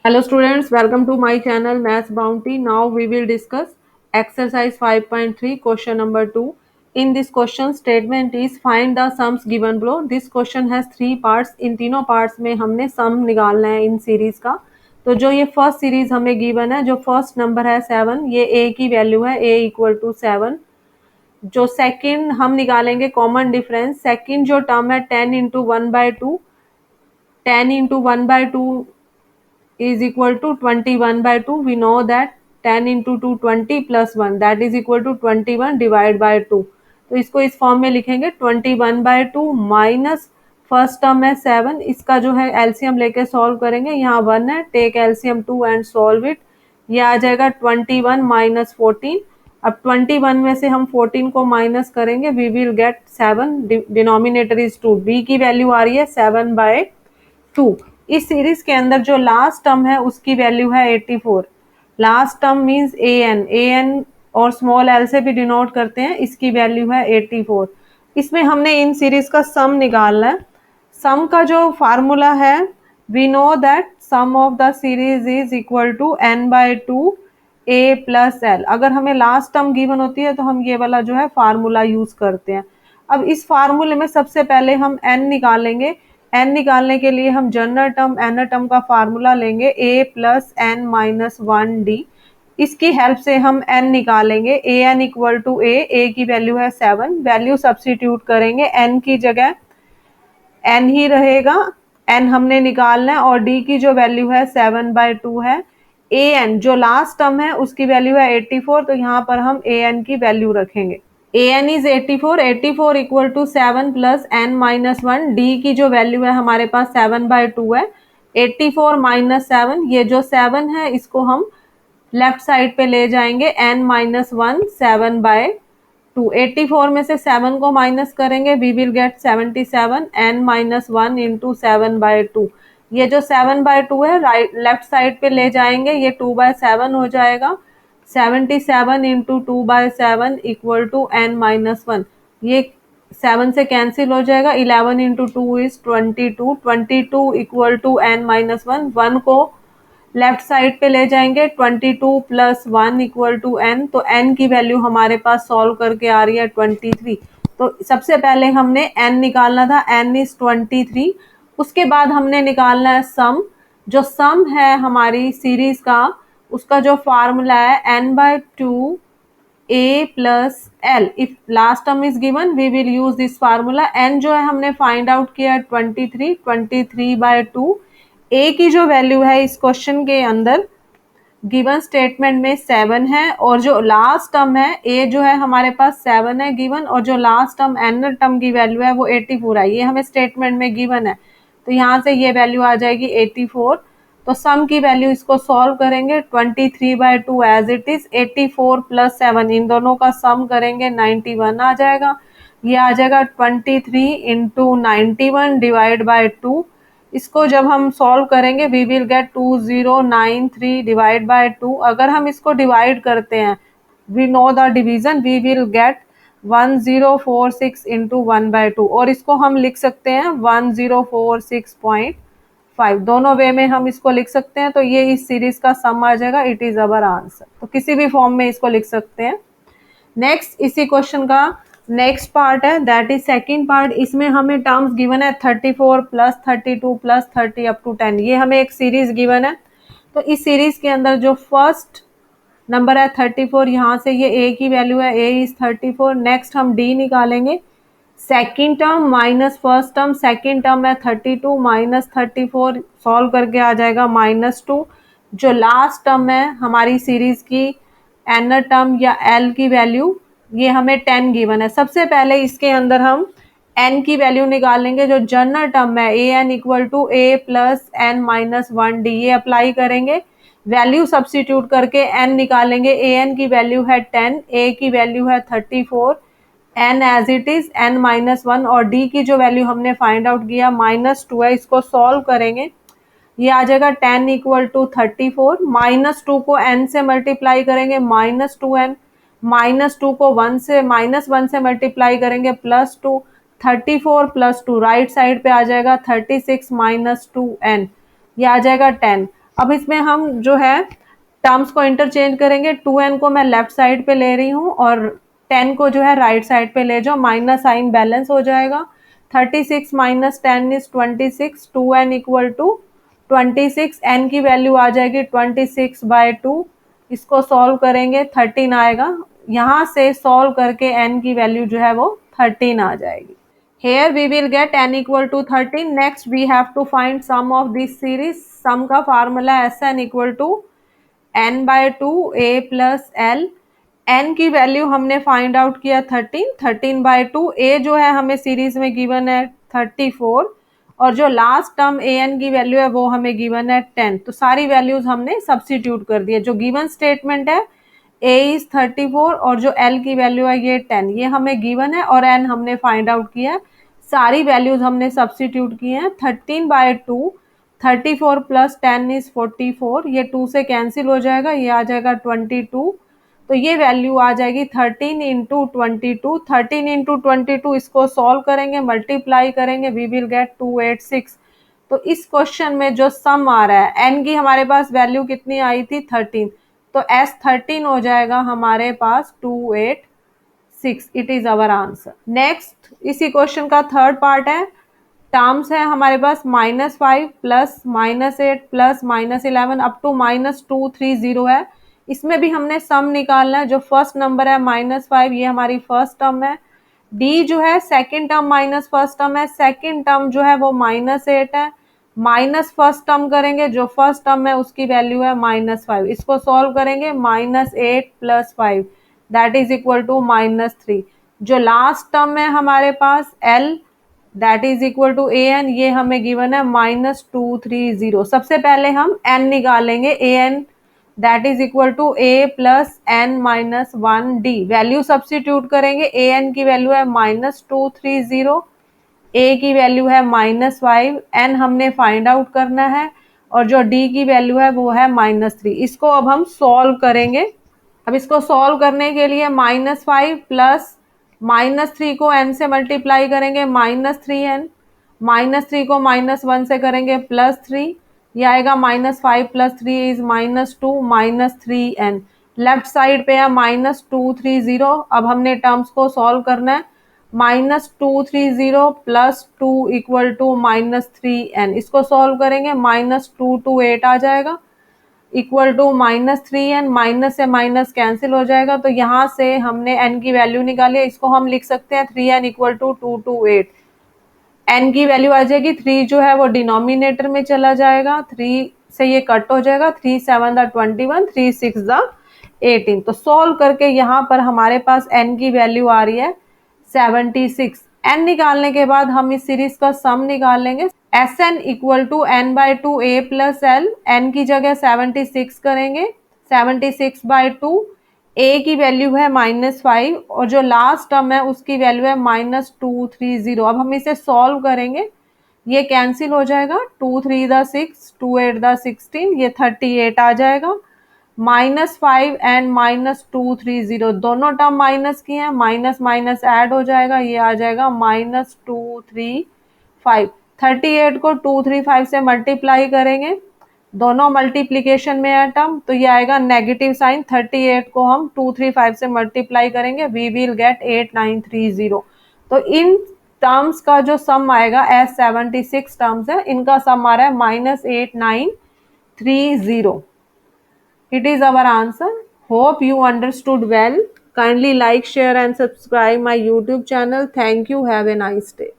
Hello students, welcome to my channel Maths Bounty. Now we will discuss exercise 5.3 question number 2. In this question statement is find the sums given below. This question has three parts. इन तीनों parts में हमने sum निकालना है इन series का. तो जो ये first series हमें गिवन है, जो फर्स्ट नंबर है 7, ये a की वैल्यू है a इक्वल टू 7. जो सेकंड हम निकालेंगे कॉमन डिफरेंस. सेकंड जो टर्म है 10 into 1/2, 10 into 1/2 is equal to 21/2. We know that 10 into 2 20 plus 1 that is equal to 21 divided by 2. तो इसको इस फॉर्म में लिखेंगे 21/2 माइनस फर्स्ट टर्म है 7, इसका जो है एलसीएम लेके सॉल्व करेंगे. यहाँ 1 है, take LCM 2 and solve it. ये आ जाएगा 21 माइनस 14. अब 21 में से हम 14 को माइनस करेंगे, we will get 7. Denominator is 2. B की वैल्यू आ रही है 7/2. इस सीरीज के अंदर जो लास्ट टर्म है उसकी वैल्यू है 84. लास्ट टर्म मींस an और स्मॉल एल से भी डिनोट करते हैं. इसकी वैल्यू है 84. इसमें हमने इन सीरीज का सम निकालना है. सम का जो फार्मूला है, we know that sum of the series is equal to n/2 a plus l. अगर हमें लास्ट टर्म गिवन होती है तो हम ये वाला जो है फार्मूला यूज करते हैं. अब इस फार्मूले में सबसे पहले हम n निकालेंगे. n निकालने के लिए हम जनरल टर्म n टर्म का फार्मूला लेंगे a plus n minus 1d. इसकी हेल्प से हम n निकालेंगे. an इक्वल टू a की वैल्यू है 7. वैल्यू सब्स्टिट्यूट करेंगे, n की जगह n ही रहेगा, n हमने निकालना है. और d की जो वैल्यू है 7/2 है. an जो लास्ट टर्म है उसकी वैल्यू है 84, तो यहाँ पर हम an की वैल्यू रखेंगे. an is 84. 84 equal to 7 plus n minus 1. d की जो वैल्यू है हमारे पास 7/2 है. 84 माइनस 7, ये जो 7 है इसको हम लेफ्ट साइड पे ले जाएंगे. n minus 1 7/2. 84 में से 7 को माइनस करेंगे, we will get 77. n minus 1 into 7/2. ये जो 7/2 है राइट लेफ्ट साइड पे ले जाएंगे, ये 2/7 हो जाएगा. 77 into 2/7 equal to n minus 1. ये 7 से कैंसिल हो जाएगा. 11 into 2 is 22. 22 equal to n minus 1. 1 को लेफ्ट साइड पे ले जाएंगे. 22 प्लस 1 इक्वल टू n. तो n की वैल्यू हमारे पास सॉल्व करके आ रही है 23. तो सबसे पहले हमने n निकालना था, n इज 23. उसके बाद हमने निकालना है सम. जो सम है हमारी सीरीज का, उसका जो फार्मूला है n/2 a plus L. If last term is given we will use this formula. n जो है हमने फाइंड आउट किया 23. 23/2. a की जो वैल्यू है इस क्वेश्चन के अंदर गिवन स्टेटमेंट में 7 है, और जो लास्ट टर्म है a जो है हमारे पास 7 है गिवन, और जो लास्ट टर्म n टर्म की वैल्यू है वो 84 है. ये हमें स्टेटमेंट में गिवन है, तो यहाँ से ये वैल्यू आ जाएगी 84. तो सम की वैल्यू इसको सॉल्व करेंगे. 23/2 एज इट इज. 84 प्लस 7 इन दोनों का सम करेंगे, 91 आ जाएगा. ये आ जाएगा 23 इंटू 91 डिवाइड बाय 2. इसको जब हम सॉल्व करेंगे we will get 2093 divide by 2. अगर हम इसको डिवाइड करते हैं, we know the division, we will get 1046 into 1/2. और इसको हम लिख सकते हैं 1046.5. दोनों वे में हम इसको लिख सकते हैं. तो ये इस सीरीज का सम आ जाएगा. It is our answer. तो किसी भी फॉर्म में इसको लिख सकते हैं. नेक्स्ट इसी क्वेश्चन का नेक्स्ट पार्ट है, दैट इज सेकंड पार्ट. इसमें हमें टर्म्स गिवन है 34 प्लस 32 प्लस 30 अप टू 10. ये हमें एक सीरीज गिवन है. तो इस सीरीज के अंदर जो फर्स्ट नंबर है 34, यहाँ से ये a की वैल्यू है, a इज 34. नेक्स्ट हम d निकालेंगे. Second term minus first term. Second term है 32 माइनस 34, सॉल्व करके आ जाएगा -2. जो लास्ट टर्म है हमारी सीरीज की n टर्म या l की वैल्यू, ये हमें 10 गिवन है. सबसे पहले इसके अंदर हम n की वैल्यू निकालेंगे. जो जनरल टर्म है an equal to a plus n minus 1d, ये अप्लाई करेंगे. वैल्यू सब्स्टिट्यूट करके n निकालेंगे. an की वैल्यू है 10, a की वैल्यू है 34, n as it is, n minus 1. और d की जो वैल्यू हमने फाइंड आउट किया -2 है. इसको सॉल्व करेंगे, ये आ जाएगा 10 इक्वल टू 34. -2 को n से मल्टीप्लाई करेंगे, -2n. -2 को 1 से -1 से मल्टीप्लाई करेंगे, +2. 34 + 2 राइट साइड पे आ जाएगा 36 -2n. ये आ जाएगा 10. अब इसमें हम जो है टर्म्स को इंटरचेंज करेंगे। 2n को मैं लेफ्ट साइड पे ले रही हूँ और 10 को जो है राइट साइड पे ले जाओ, माइनस साइन बैलेंस हो जाएगा। 36 minus 10 is 26, 2n equal to 26, n की वैल्यू आ जाएगी 26/2। इसको सॉल्व करेंगे 13 आएगा। यहाँ से सॉल्व करके n की वैल्यू जो है वो 13 आ जाएगी। Here we will get n equal to 13. Next we have to find sum of this series. Sum का formula Sn equal to n/2 a plus l। n की वैल्यू हमने फाइंड आउट किया 13, 13/2। a जो है हमें सीरीज में given है 34 और जो लास्ट टर्म an की वैल्यू है वो हमें गिवन है 10। तो सारी वैल्यूज हमने सब्स्टिट्यूट कर दी है। जो गिवन स्टेटमेंट है a इज 34 और जो l की वैल्यू है ये 10, ये हमें गिवन है और n हमने फाइंड आउट किया है। सारी वैल्यूज हमने सब्स्टिट्यूट की हैं। 13/2, 34 प्लस 10 इज 44, ये 2 से कैंसिल हो जाएगा, ये आ जाएगा 22। तो ये वैल्यू आ जाएगी 13 इंटू 22। 13 इंटू 22 इसको सॉल्व करेंगे, मल्टीप्लाई करेंगे, वी विल गेट 286। तो इस क्वेश्चन में जो सम आ रहा है, n की हमारे पास वैल्यू कितनी आई थी 13, तो S13 हो जाएगा हमारे पास 286। It is our answer. Next इसी क्वेश्चन का थर्ड पार्ट है। टर्म्स है हमारे पास -5 प्लस -8 प्लस -11 अप टू -230 है। इसमें भी हमने सम निकालना है। जो फर्स्ट नंबर है -5, ये हमारी फर्स्ट टर्म है। डी जो है second term minus first term है, सेकेंड टर्म जो है वो -8 है। माइनस फर्स्ट टर्म करेंगे, जो फर्स्ट टर्म है उसकी वैल्यू है -5। इसको सॉल्व करेंगे, -8 plus 5 that is equal to -3। जो लास्ट टर्म है हमारे पास l that is equal to an, ये हमें गिवन है -230। सबसे पहले हम n निकालेंगे, an that is equal to a plus n-1d। Value substitute करेंगे, an की वैल्यू है -230, a की वैल्यू है -5, n हमने फाइंड आउट करना है और जो d की वैल्यू है वो है -3। इसको अब हम सॉल्व करेंगे। अब इसको सॉल्व करने के लिए -5 प्लस -3 को n से मल्टीप्लाई करेंगे, -3n, -3 को -1 से करेंगे +3, ये आएगा -5 plus 3 is -2 -3n। Left side पे है -230। अब हमने टर्म्स को सॉल्व करना है। -230 प्लस 2 इक्वल टू -3n। इसको सॉल्व करेंगे, -2 to 8 आ जाएगा इक्वल टू -3n। माइनस से माइनस कैंसिल हो जाएगा, तो यहाँ से हमने n की वैल्यू निकाली है। इसको हम लिख सकते हैं 3n equal to 2 to 8। n की वैल्यू आ जाएगी, 3 जो है वो डिनोमिनेटर में चला जाएगा, 3 से ये कट हो जाएगा, 3 7 द 21, 3 6 द 18। तो सॉल्व करके यहाँ पर हमारे पास n की वैल्यू आ रही है 76। n निकालने के बाद हम इस सीरीज का सम निकालेंगे। Sn equal to n/2 a plus l, n की जगह 76 करेंगे, 76/2, a की वैल्यू है -5 और जो लास्ट टर्म है उसकी वैल्यू है -230। अब हम इसे सॉल्व करेंगे, ये कैंसिल हो जाएगा, 2 3 द 6, 2 8 द 16, ये 38 आ जाएगा। -5 एंड -230 दोनों टर्म माइनस की हैं, माइनस माइनस ऐड हो जाएगा, ये आ जाएगा -235। 38 को 235 से मल्टीप्लाई करेंगे, दोनों मल्टीप्लीकेशन में है टर्म, तो ये आएगा नेगेटिव साइन। 38 को हम 235 से मल्टीप्लाई करेंगे, वी विल गेट 8930। तो इन टर्म्स का जो सम आएगा, एस 76 टर्म्स है, इनका सम आ रहा है -8930। It is our answer. Hope you understood well. Kindly like, share and subscribe my YouTube channel. Thank you. Have a nice day.